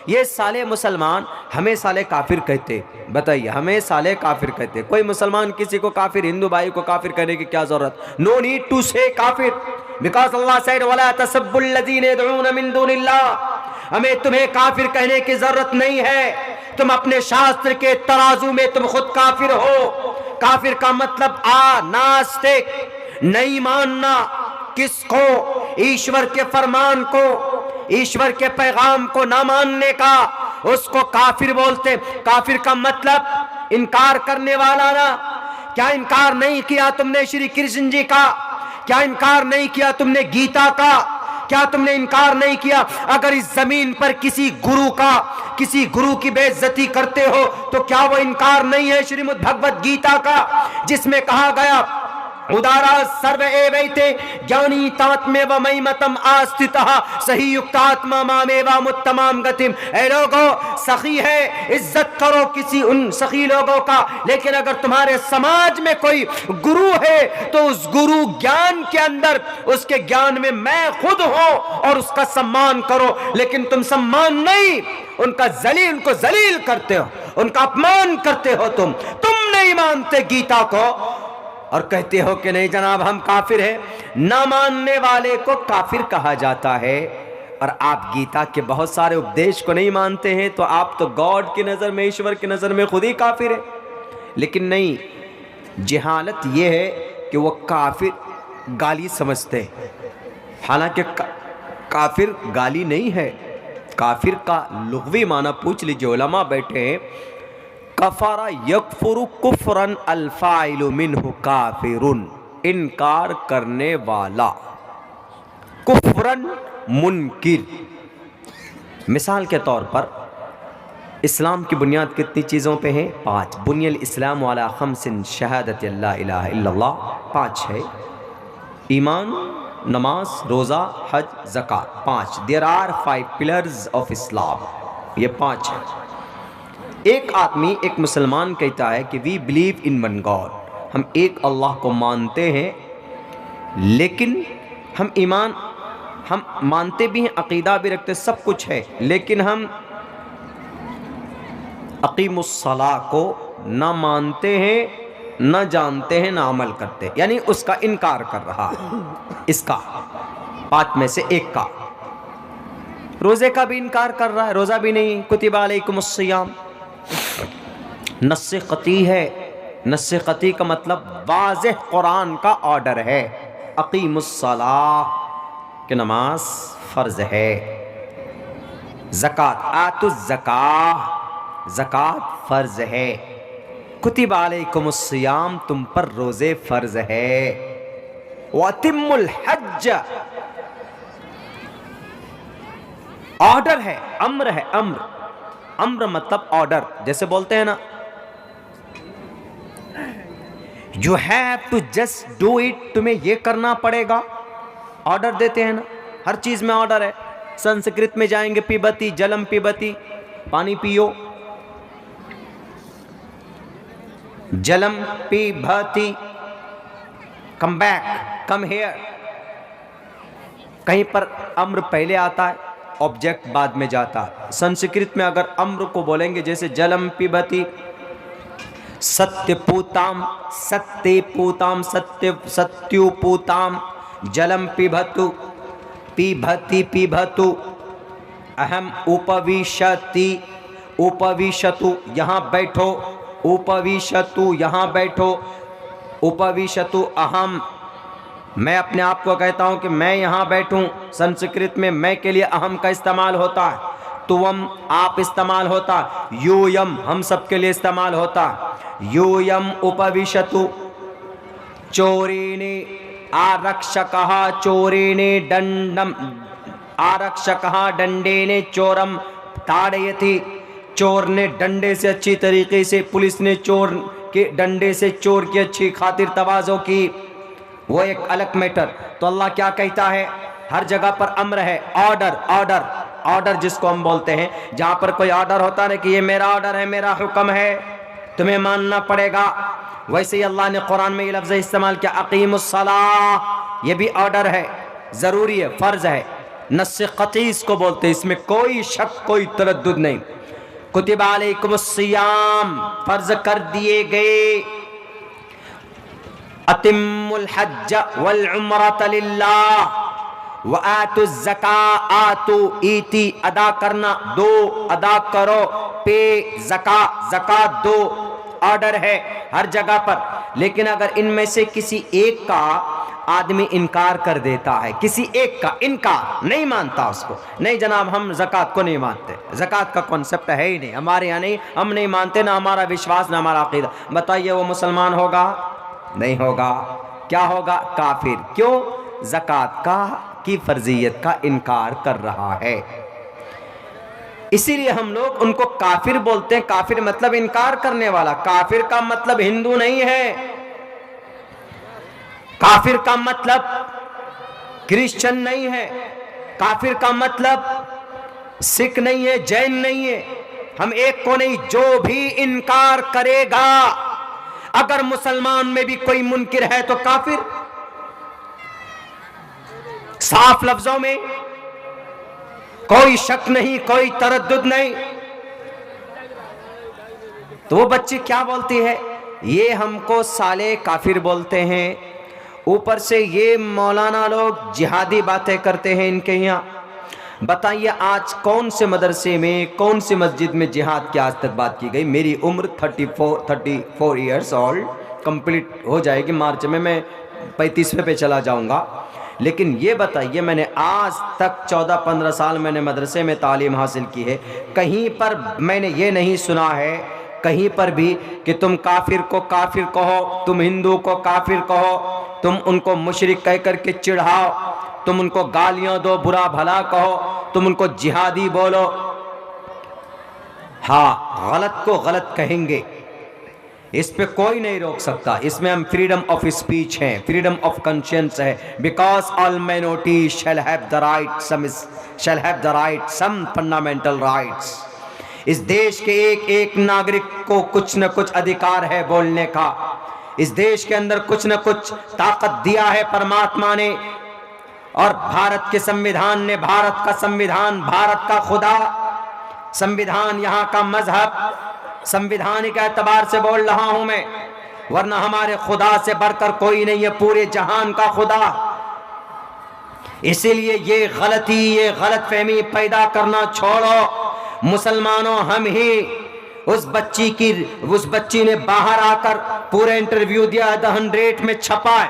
ये साले मुसलमान हमें साले काफिर कहते। बताइए, हमें साले काफिर कहते। कोई मुसलमान किसी को काफिर, हिंदू भाई को काफिर कहने की क्या जरूरत? नो नीड टू से काफिर, बिकॉज अल्लाह सेड वला तसब्बुल लज़ीना यदऊन मिन दुनिल्लाह। हमें तुम्हें काफिर कहने की जरूरत नहीं है। तुम अपने शास्त्र के तराजू में तुम खुद काफिर हो। काफिर का मतलब नास्तिक, नहीं मानना किसको? ईश्वर के फरमान को, ईश्वर के पैगाम को ना मानने का, उसको काफिर बोलते। काफिर का मतलब इनकार करने वाला ना। क्या इनकार नहीं किया तुमने श्री कृष्ण जी का? क्या इनकार नहीं किया तुमने गीता का? क्या तुमने इनकार नहीं किया? अगर इस जमीन पर किसी गुरु की बेइज्जती करते हो तो क्या वो इनकार नहीं है श्रीमद् भगवत गीता का, जिसमें कहा गया उदारा सर्व एवैते ज्ञानी तात्मेव मयिमतम आस्थितः सही युक्तात्मा मामेवा मुत्तमाम गतिम। ऐ लोगों, सखी है, इज्जत करो किसी उन सखी लोगों का, लेकिन अगर तुम्हारे समाज में कोई गुरु है तो उस गुरु ज्ञान के अंदर, उसके ज्ञान में मैं खुद हूं और उसका सम्मान करो। लेकिन तुम सम्मान नहीं, उनको जलील करते हो, उनका अपमान करते हो। तुम नहीं मानते गीता को और कहते हो कि नहीं जनाब हम काफिर हैं। ना मानने वाले को काफिर कहा जाता है। और आप गीता के बहुत सारे उपदेश को नहीं मानते हैं तो आप तो गॉड की नज़र में, ईश्वर की नज़र में खुद ही काफिर है। लेकिन नहीं, जहालत ये है कि वो काफिर गाली समझते हैं, हालांकि काफिर गाली नहीं है। काफिर का लुग़वी माना पूछ लीजिए, उलमा बैठे हैं। कफरा यकफुरु कुफरन अल्फाइलु मिन्हु काफिरुन, इनकार करने वाला, कुफरन मुनकिर। मिसाल के तौर पर इस्लाम की बुनियाद कितनी चीज़ों पे है? 5। बुनियल इस्लाम वाला खमसिन शहादत अल्ला इलाहा इल्लल्लाह, 5 है। ईमान, नमाज, रोज़ा, हज, ज़कात, 5। There are 5 pillars of Islam, ये 5 है। एक आदमी, एक मुसलमान कहता है कि we believe in one God, हम एक अल्लाह को मानते हैं, लेकिन हम मानते भी हैं, अकीदा भी रखते, सब कुछ है, लेकिन हम अकीमुस्सलाह को ना मानते हैं, ना जानते हैं, ना अमल करते, यानी उसका इनकार कर रहा है। इसका 5 में से एक का। रोज़े का भी इनकार कर रहा है, रोज़ा भी नहीं। कुतिबा अलैकुमुस्सियाम, नस्से क़ती है। नस्से क़ती का मतलब वाज़ेह कुरान का ऑर्डर है। अक़ीमुस्सलाह कि नमाज फ़र्ज़ है। ज़कात, आतुज़्ज़काह, ज़कात फ़र्ज़ है। कुतिबा अलैकुमुस्सियाम, तुम पर रोज़े फ़र्ज़ है। वअतिम्मुल हज्ज, ऑर्डर है, अम्र है। अम्र मतलब ऑर्डर, जैसे बोलते हैं ना, you have to just do it, तुम्हें ये करना पड़ेगा। ऑर्डर देते हैं ना, हर चीज में ऑर्डर है। संस्कृत में जाएंगे, पिबती जलम पिबती, पानी पियो। जलम पिबती, कम बैक, कम हेयर। कहीं पर अम्र पहले आता है, ऑब्जेक्ट बाद में जाता है। संस्कृत में अगर अम्र को बोलेंगे, जैसे जलम पिबती, सत्यपूताम, सत्यपूताम, सत्युपूताम, जलम पिबतु, पिबतु, अहम उपविशति, उपविशतु, यहाँ बैठो, उपविशतु, यहाँ बैठो, उपविशतु, अहम, मैं अपने आप को कहता हूँ कि मैं यहाँ बैठूँ। संस्कृत में मैं के लिए अहम का इस्तेमाल होता है, तुवम आप इस्तेमाल होता, यूयम हम सब के लिए इस्तेमाल होता। यूयम उपविशतु, चोरेणे आरक्षकः, चोरेणे दंडम, आरक्षकः दंडेने चोरम ताड़यति, चोर ने डंडे से अच्छी तरीके से, पुलिस ने चोर के डंडे से चोर की अच्छी खातिर तवाज़ो की, वो एक अलग मैटर। तो अल्लाह क्या कहता है? हर जगह पर अम्र है, ऑर्डर, ऑर्डर, ऑर्डर जिसको हम बोलते हैं। जहाँ पर कोई ऑर्डर होता है कि ये मेरा ऑर्डर है, मेरा हुक्म है, तुम्हें मानना पड़ेगा, वैसे ही अल्लाह ने कुरान में ये लफ्ज़ इस्तेमाल किया, अकीमुस्सलाह, ये भी ऑर्डर है, ज़रूरी है, फ़र्ज़ है। नस्से क़ती इसको बोलते हैं, इसमें कोई शक कोई तरद्दुद नहीं। कुतिबा अलैकुमुस्सियाम, फर्ज कर दिए गए, अतिम्मुल हज्ज वल उम्रत लिल्लाह व आतु ज़का, आतु ईती अदा करना, दो अदा करो, पे ज़का ज़कात दो, ऑर्डर है हर जगह पर। लेकिन अगर इनमें से किसी एक का आदमी इनकार कर देता है, किसी एक का इनकार, नहीं मानता उसको, नहीं जनाब हम ज़कात को नहीं मानते, ज़कात का कॉन्सेप्ट है ही नहीं हमारे यहाँ, नहीं हम नहीं मानते, ना हमारा विश्वास ना हमारा अक़ीदा, बताइए वो मुसलमान होगा? नहीं होगा। क्या होगा? काफिर। क्यों? ज़कात का की फर्जियत का इनकार कर रहा है। इसीलिए हम लोग उनको काफिर बोलते हैं। काफिर मतलब इनकार करने वाला। काफिर का मतलब हिंदू नहीं है, काफिर का मतलब क्रिश्चियन नहीं है, काफिर का मतलब सिख नहीं है, जैन नहीं है। हम एक को नहीं, जो भी इनकार करेगा, अगर मुसलमान में भी कोई मुनकिर है तो काफिर। साफ लफ्जों में, कोई शक नहीं, कोई तरद्दुद नहीं। तो वो बच्ची क्या बोलती है? ये हमको साले काफिर बोलते हैं। ऊपर से ये मौलाना लोग जिहादी बातें करते हैं इनके यहाँ। बताइए आज कौन से मदरसे में, कौन सी मस्जिद में जिहाद की आज तक बात की गई? मेरी उम्र 34 ईयर्स ओल्ड कंप्लीट हो जाएगी मार्च में, मैं 35वें पे चला जाऊंगा। लेकिन ये बताइए, मैंने आज तक 14-15 साल मैंने मदरसे में तालीम हासिल की है, कहीं पर मैंने ये नहीं सुना है कहीं पर भी कि तुम काफिर को काफिर कहो, तुम हिंदू को काफिर कहो, तुम उनको मुशरिक कह करके चिढ़ाओ, तुम उनको गालियां दो, बुरा भला कहो, तुम उनको जिहादी बोलो। हाँ, गलत को गलत कहेंगे, इस पे कोई नहीं रोक सकता। इसमें हम फ्रीडम ऑफ स्पीच हैं, फ्रीडम ऑफ कॉन्शियंस है। Because all minority shall have the right some fundamental rights. इस देश के एक एक नागरिक को कुछ न कुछ अधिकार है बोलने का। इस देश के अंदर कुछ न कुछ ताकत दिया है परमात्मा ने, और भारत के संविधान ने, भारत का संविधान, भारत का खुदा, संविधान यहाँ का मजहब, संविधानिक एतबार से बोल रहा हूं मैं, वरना हमारे खुदा से बढ़कर कोई नहीं है, पूरे जहान का खुदा। इसीलिए ये गलती, ये गलतफहमी पैदा करना छोड़ो। मुसलमानों, हम ही उस बच्ची ने बाहर आकर पूरे इंटरव्यू दिया, द 100 में छपा है,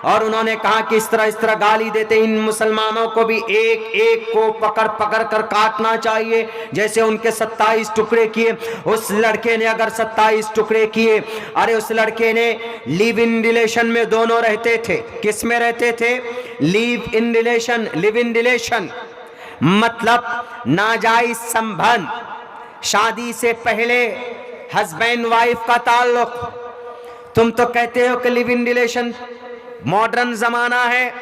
और उन्होंने कहा कि इस तरह गाली देते इन मुसलमानों को भी एक एक को पकड़ पकड़ कर काटना चाहिए, जैसे उनके 27 टुकड़े किए। उस लड़के ने अगर 27 टुकड़े किए, अरे उस लड़के ने लिव इन रिलेशन में दोनों रहते थे। किस में रहते थे? लिव इन रिलेशन मतलब नाजायज संबंध, शादी से पहले हस्बैंड वाइफ का ताल्लुक। तुम तो कहते हो कि लिव इन रिलेशन मॉडर्न जमाना है,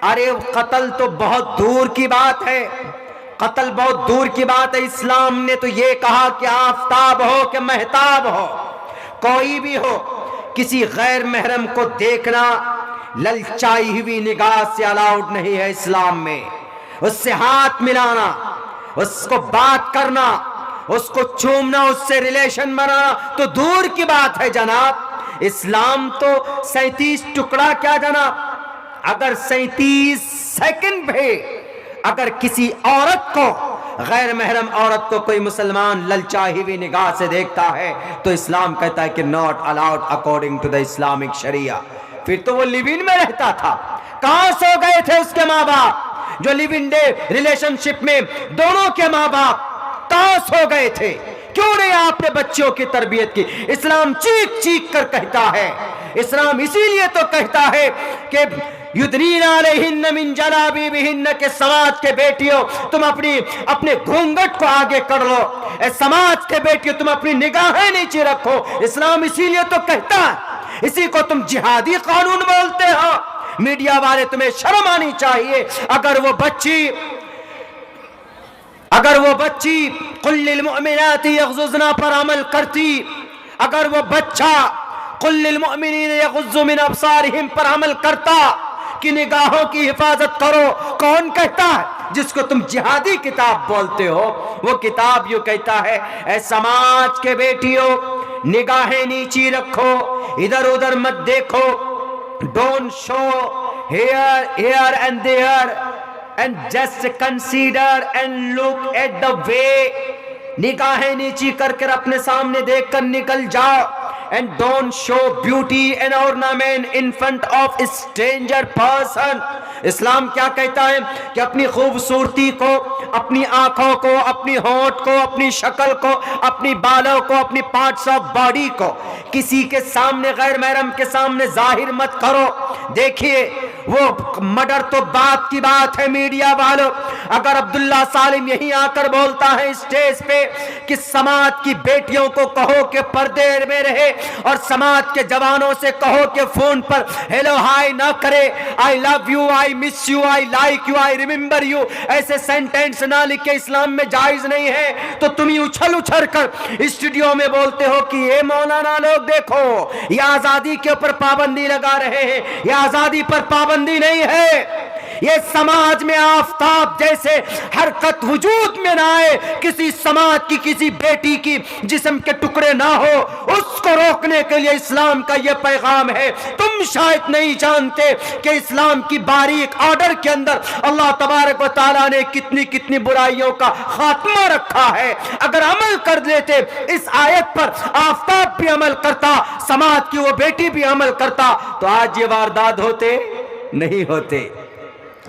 अरे कत्ल तो बहुत दूर की बात है, कत्ल बहुत दूर की बात है। इस्लाम ने तो ये कहा कि आफताब हो कि महताब हो, कोई भी हो, किसी गैर महरम को देखना ललचाई हुई निगाह से अलाउड नहीं है इस्लाम में। उससे हाथ मिलाना, उसको बात करना, उसको चूमना, उससे रिलेशन बनाना तो दूर की बात है जनाब। इस्लाम तो 37 टुकड़ा क्या जनाब, अगर 37 सेकंड पे अगर किसी औरत को, गैर महरम औरत को कोई मुसलमान ललचाई हुई निगाह से देखता है तो इस्लाम कहता है कि not allowed according to the Islamic sharia. फिर तो वो लिव इन में रहता था। कहां सो गए थे उसके माँ बाप जो लिव इन रिलेशनशिप में दोनों के माँ बाप कहां सो गए थे? क्यों नहीं आपने बच्चों की तरबियत की? इस्लाम चीख चीख कर कहता है, इस्लाम इसीलिए तो कहता है कि युदरीना अलैहिन्ना मिन जलाबिबिहिन्ना, के समाज के बेटियों तुम अपने घूंघट को आगे कर लो, ए समाज के बेटियों तुम अपनी निगाहें नीचे रखो। इस्लाम इसीलिए तो कहता है। इसी को तुम जिहादी कानून बोलते हो। मीडिया वाले, तुम्हें शर्म आनी चाहिए। अगर वो बच्ची कुल लिल मुमिनाति यग़ज़ुज़ना पर अमल करती, अगर वो बच्चा कुल लिल मुमिनीना यग़ुज़्ज़ू मिन अब्सारिहिम पर अमल करता की निगाहों की हिफाजत करो। कौन कहता है? जिसको तुम जिहादी किताब बोलते हो, वो किताब यूं कहता है, ऐ समाज के बेटियों, निगाहें नीची रखो, इधर उधर मत देखो, don't show here and there, and just consider and look at the way। निगाहें नीची करके अपने सामने देखकर निकल जाओ। And don't show beauty and ornament in front of stranger person. इस्लाम क्या कहता है कि अपनी खूबसूरती को, अपनी आंखों को, अपनी होंठ को, अपनी शक्ल को, अपनी बालों को, अपनी पार्ट्स ऑफ बॉडी को किसी के सामने, गैर महरम के सामने जाहिर मत करो। देखिए, वो मर्डर तो बात की बात है मीडिया वालों। अगर अब्दुल्ला सालिम यहीं आकर बोलता है स्टेज पे कि समाज की बेटियों को कहो कि पर्दे में रहे और समाज के जवानों से कहो कि फोन पर हेलो हाय ना करे, I love you, I miss you, I like you, I remember you, ऐसे सेंटेंस ना लिखे इस्लाम में जायज नहीं है, तो तुम ही उछल उछल कर स्टूडियो में बोलते हो कि ये मौलाना लोग देखो, ये आजादी के ऊपर पाबंदी लगा रहे हैं। ये आजादी पर पाबंदी नहीं है। ये समाज में आफताब जैसे हरकत वजूद में ना आए, किसी समाज की, किसी बेटी की जिस्म के टुकड़े ना हो, उसको रोकने के लिए इस्लाम का ये पैगाम है। तुम शायद नहीं जानते कि इस्लाम की बारीक ऑर्डर के अंदर अल्लाह तबारक व तआला ने कितनी कितनी बुराइयों का खात्मा रखा है। अगर अमल कर लेते इस आयत पर, आफताब भी अमल करता, समाज की वो बेटी भी अमल करता, तो आज ये वारदात होते नहीं होते।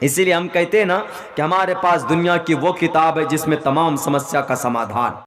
इसीलिए हम कहते हैं ना कि हमारे पास दुनिया की वो किताब है जिसमें तमाम समस्या का समाधान।